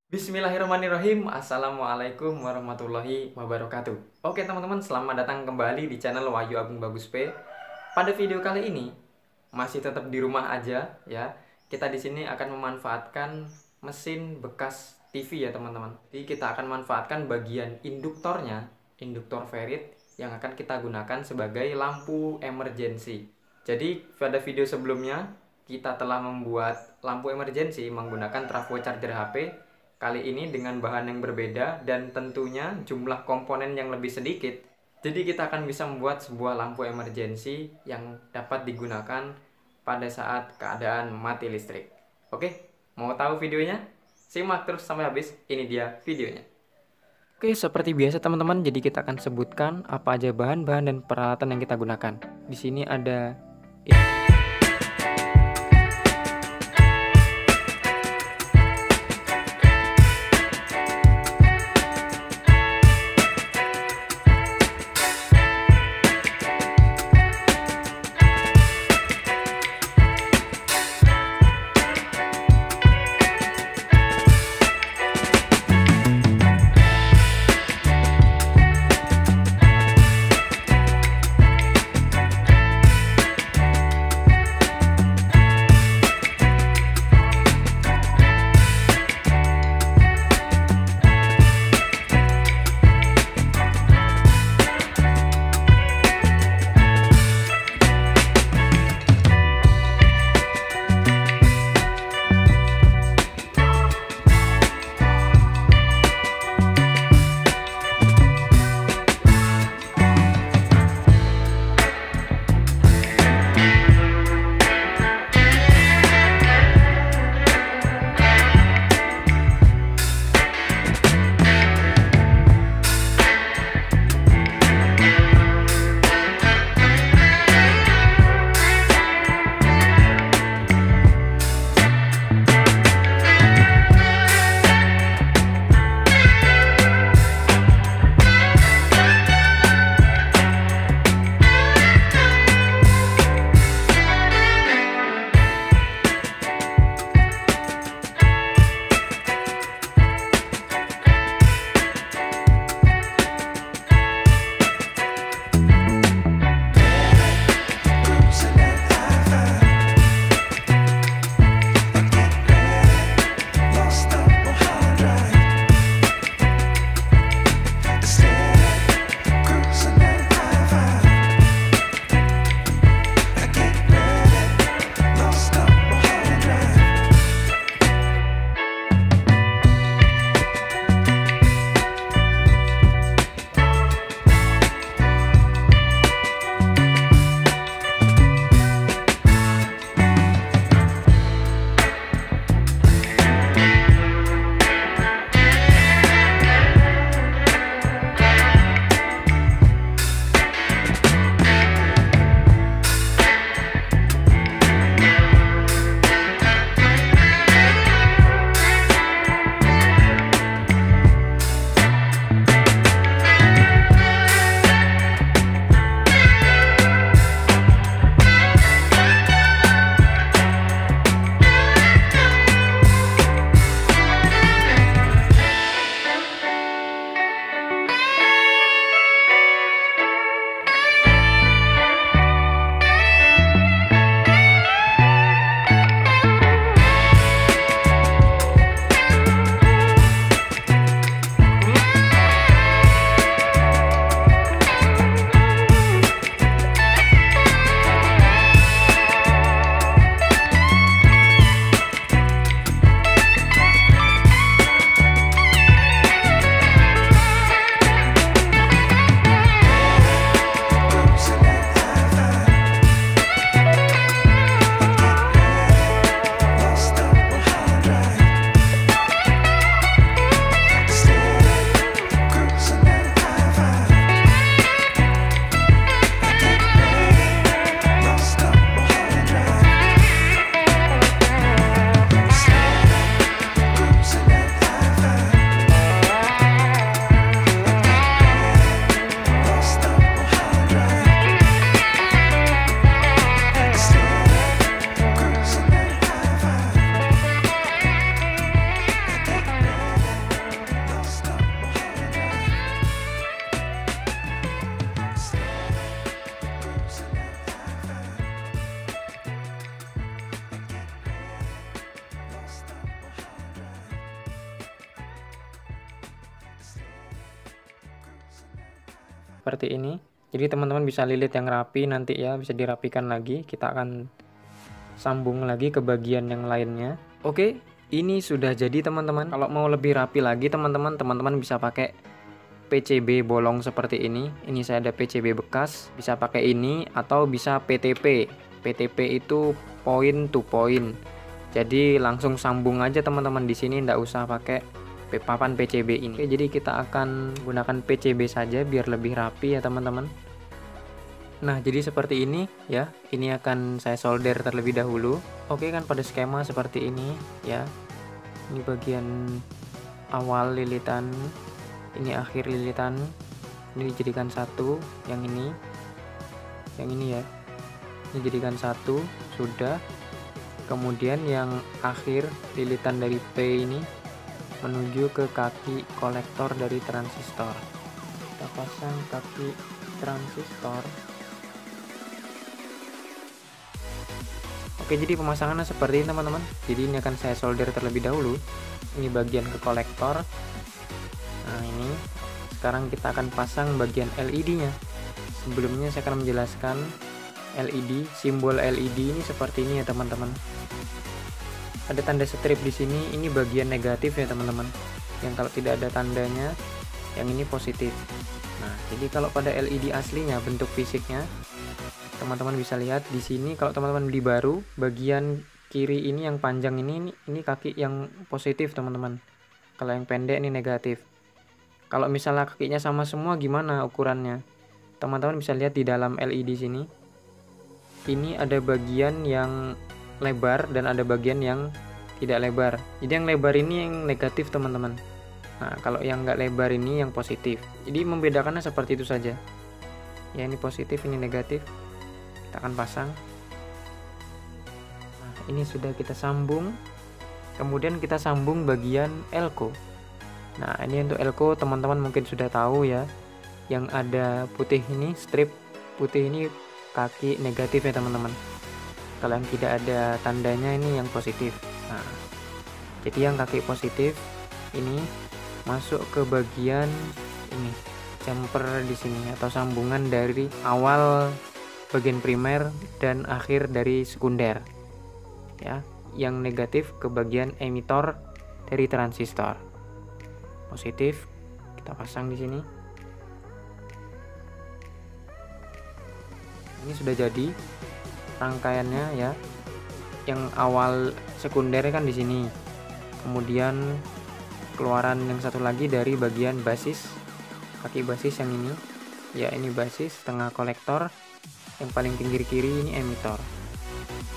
Bismillahirrahmanirrahim. Assalamualaikum warahmatullahi wabarakatuh. Oke teman-teman, selamat datang kembali di channel Wahyu Agung Bagus P. Pada video kali ini masih tetap di rumah aja ya. Kita di sini akan memanfaatkan mesin bekas TV ya teman-teman. Jadi kita akan manfaatkan bagian induktornya, induktor ferit yang akan kita gunakan sebagai lampu emergency. Jadi pada video sebelumnya kita telah membuat lampu emergency menggunakan trafo charger HP. Kali ini dengan bahan yang berbeda dan tentunya jumlah komponen yang lebih sedikit. Jadi kita akan bisa membuat sebuah lampu emergency yang dapat digunakan pada saat keadaan mati listrik. Oke, mau tahu videonya? Simak terus sampai habis, ini dia videonya. Oke, seperti biasa teman-teman, jadi kita akan sebutkan apa aja bahan-bahan dan peralatan yang kita gunakan. Di sini ada seperti ini. Jadi teman-teman bisa lilit yang rapi nanti ya, bisa dirapikan lagi. Kita akan sambung lagi ke bagian yang lainnya. Oke, ini sudah jadi teman-teman. Kalau mau lebih rapi lagi teman-teman bisa pakai PCB bolong seperti ini. Ini saya ada PCB bekas, bisa pakai ini atau bisa PTP. PTP itu point to point. Jadi langsung sambung aja teman-teman di sini, ndak usah pakai papan PCB ini. Oke, jadi kita akan gunakan PCB saja biar lebih rapi ya teman-teman. Nah, jadi seperti ini ya. Ini akan saya solder terlebih dahulu. Oke, kan pada skema seperti ini ya. Ini bagian awal lilitan, ini akhir lilitan. Ini dijadikan satu, yang ini ya. Ini jadikan satu, sudah. Kemudian yang akhir lilitan dari P ini menuju ke kaki kolektor dari transistor. Kita pasang kaki transistor. Oke, jadi pemasangannya seperti ini teman-teman. Jadi ini akan saya solder terlebih dahulu. Ini bagian ke kolektor. Nah, ini sekarang kita akan pasang bagian LED-nya. Sebelumnya saya akan menjelaskan LED, simbol LED ini seperti ini ya teman-teman. Ada tanda strip di sini, ini bagian negatif ya teman-teman. Yang kalau tidak ada tandanya, yang ini positif. Nah, jadi kalau pada LED aslinya bentuk fisiknya, teman-teman bisa lihat di sini. Kalau teman-teman beli baru, bagian kiri ini yang panjang ini kaki yang positif teman-teman. Kalau yang pendek ini negatif. Kalau misalnya kakinya sama semua gimana ukurannya? Teman-teman bisa lihat di dalam LED sini. Ini ada bagian yang lebar dan ada bagian yang tidak lebar. Jadi yang lebar ini yang negatif teman-teman. Nah, kalau yang nggak lebar ini yang positif. Jadi membedakannya seperti itu saja. Ya, ini positif, ini negatif. Kita akan pasang. Nah, ini sudah kita sambung. Kemudian kita sambung bagian elko. Nah, ini untuk elko teman-teman mungkin sudah tahu ya. Yang ada putih ini, strip putih ini kaki negatif ya teman-teman. Kalau yang tidak ada tandanya ini yang positif. Nah, jadi yang kaki positif ini masuk ke bagian ini, jumper di sini atau sambungan dari awal bagian primer dan akhir dari sekunder. Ya, yang negatif ke bagian emitor dari transistor. Positif kita pasang di sini. Ini sudah jadi rangkaiannya ya. Yang awal sekunder kan di sini. Kemudian keluaran yang satu lagi dari bagian basis, kaki basis yang ini. Ya, ini basis, tengah kolektor. Yang paling pinggir kiri ini emitor.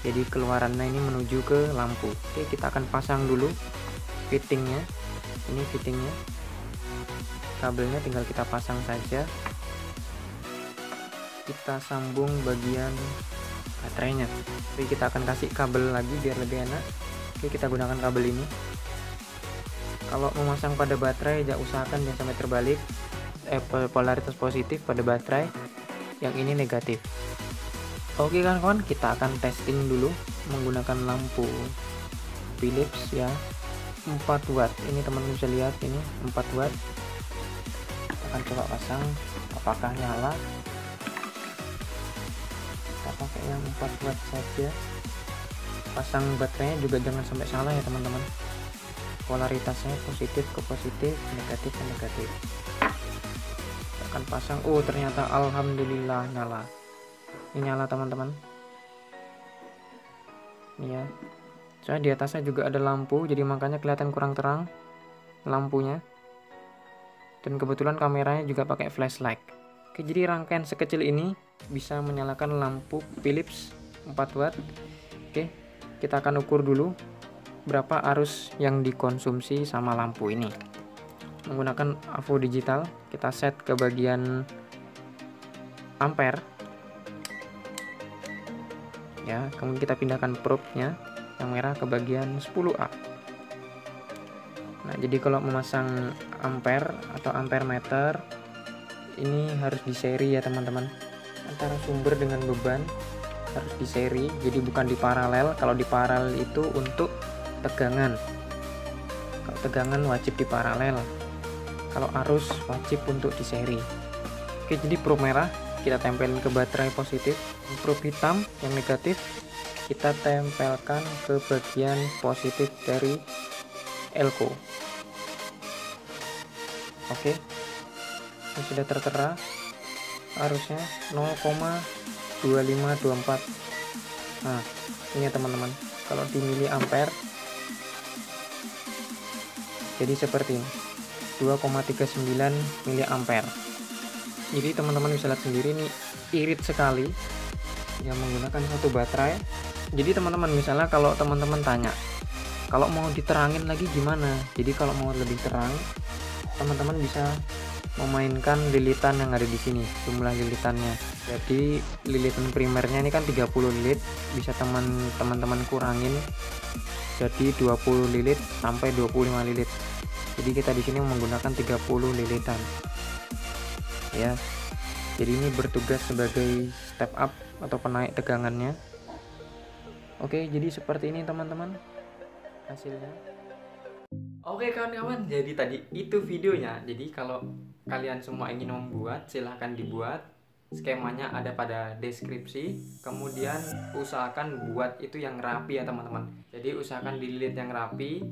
Jadi keluarannya ini menuju ke lampu. Oke, kita akan pasang dulu fittingnya. Ini fittingnya. Kabelnya tinggal kita pasang saja. Kita sambung bagian baterainya. Jadi kita akan kasih kabel lagi biar lebih enak. Oke, kita gunakan kabel ini. Kalau memasang pada baterai, usahakan jangan sampai terbalik. Polaritas positif pada baterai, yang ini negatif. Oke kawan-kawan, kita akan testing dulu menggunakan lampu Philips ya, 4 watt. Ini teman-teman bisa lihat, ini 4 watt. Kita akan coba pasang apakah nyala. Kita pakai yang 4 watt saja. Pasang baterainya juga jangan sampai salah ya teman-teman. Polaritasnya positif ke positif, negatif ke negatif. Kita akan pasang. Oh, ternyata alhamdulillah nyala. Ini nyala teman-teman. Ini ya. Soalnya di atasnya juga ada lampu, jadi makanya kelihatan kurang terang lampunya. Dan kebetulan kameranya juga pakai flashlight. Oke, jadi rangkaian sekecil ini bisa menyalakan lampu Philips 4 watt. Oke, kita akan ukur dulu berapa arus yang dikonsumsi sama lampu ini. Menggunakan AVO digital, kita set ke bagian ampere. Ya, kemudian kita pindahkan probe-nya yang merah ke bagian 10A. Nah, jadi kalau memasang ampere atau ampere meter ini harus di seri ya teman-teman. Antara sumber dengan beban harus di seri, jadi bukan di paralel. Kalau di paralel itu untuk tegangan. Kalau tegangan wajib di paralel. Kalau arus wajib untuk di seri. Oke, jadi probe merah kita tempelin ke baterai positif, probe hitam yang negatif kita tempelkan ke bagian positif dari elko. Oke, ini sudah tertera arusnya 0,2524. Nah, ini ya teman-teman, kalau di miliampere jadi seperti ini, 2,39 miliampere. Jadi teman-teman bisa lihat sendiri nih, irit sekali yang menggunakan satu baterai. Jadi teman-teman, misalnya kalau teman-teman tanya kalau mau diterangin lagi gimana, jadi kalau mau lebih terang teman-teman bisa memainkan lilitan yang ada di sini, jumlah lilitannya. Jadi lilitan primernya ini kan 30 lilit, bisa teman-teman kurangin jadi 20 lilit sampai 25 lilit. Jadi kita di sini menggunakan 30 lilitan. Ya. Jadi ini bertugas sebagai step up atau penaik tegangannya. Oke, jadi seperti ini teman-teman hasilnya. Oke kawan-kawan, jadi tadi itu videonya. Jadi kalau kalian semua ingin membuat, silahkan dibuat. Skemanya ada pada deskripsi. Kemudian usahakan buat itu yang rapi ya teman-teman. Jadi usahakan dililit yang rapi.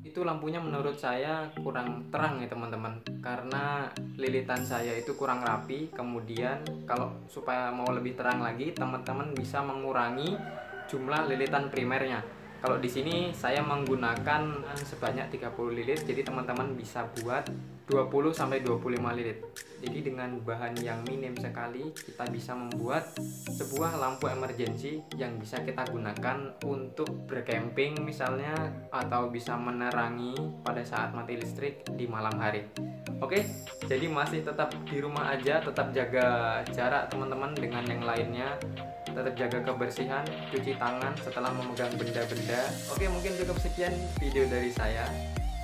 Itu lampunya menurut saya kurang terang ya teman-teman, karena lilitan saya itu kurang rapi. Kemudian kalau supaya mau lebih terang lagi, teman-teman bisa mengurangi jumlah lilitan primernya. Kalau di sini saya menggunakan sebanyak 30 lilit, jadi teman-teman bisa buat 20 sampai 25 lilit. Jadi dengan bahan yang minim sekali kita bisa membuat sebuah lampu emergency yang bisa kita gunakan untuk bercamping misalnya, atau bisa menerangi pada saat mati listrik di malam hari. Oke, jadi masih tetap di rumah aja, tetap jaga jarak teman-teman dengan yang lainnya. Tetap jaga kebersihan, cuci tangan setelah memegang benda-benda. Oke, mungkin cukup sekian video dari saya.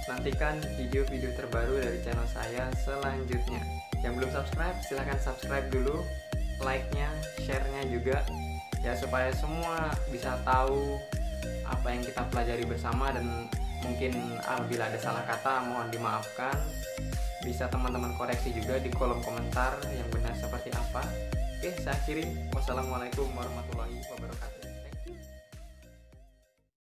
Nantikan video-video terbaru dari channel saya selanjutnya. Yang belum subscribe, silahkan subscribe dulu. Like-nya, share-nya juga, ya supaya semua bisa tahu apa yang kita pelajari bersama. Dan mungkin apabila ada salah kata mohon dimaafkan. Bisa teman-teman koreksi juga di kolom komentar yang benar seperti apa. Oke, saya akhiri. Wassalamualaikum warahmatullahi wabarakatuh.